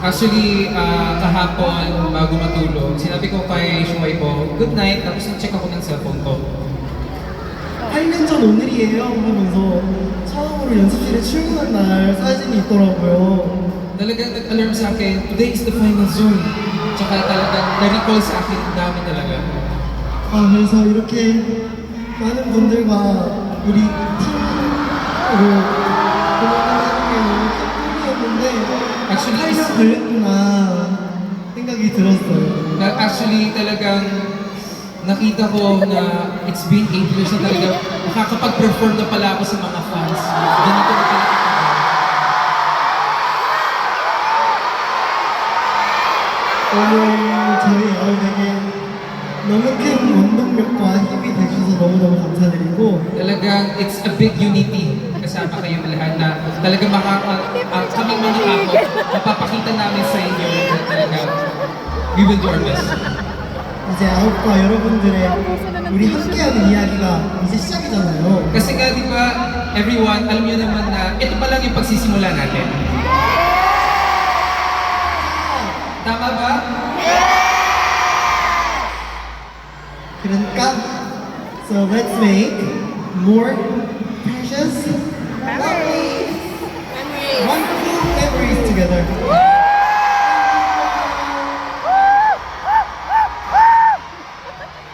Actually, kahapon, bago matulog, sinabi ko kay Shuai po, good night, tapos na-check ako ng cellphone ko. 8년 전 오늘이에요 하면서 처음으로 연습실에 출근한 날 사진이 있더라고요. Talagang nag-alarm sa akin, today is the final Zoom. Tsaka talagang na-recall sa akin, ang dami talaga. 그래서 이렇게 많은 분들과 우리 팀으로 공연을 하는 게 너무 큰 꿈이었는데 Actually, 8년 걸렸구나 생각이 들었어요. Actually, talagang nakita ko na it's been 8 years na talaga makakapag-perform na pala ako sa mga fans. Ganito na pala. 오늘 저희 여러분에게 너무 큰 원동력과 힘이 되셔서 너무너무 감사드리고 Talagang it's a big unity kasama kayo lahat na talagang kaming mga ako, mapapakita namin sa inyo na talagang we will do our best. 이제 아홉과 여러분들의 우리 함께하는 이야기가 이제 시작이잖아요. Kasi nga, di ba, everyone, alam niyo naman na ito pa lang yung pagsisimula natin. Tama ba? 그러니까 so let's make more precious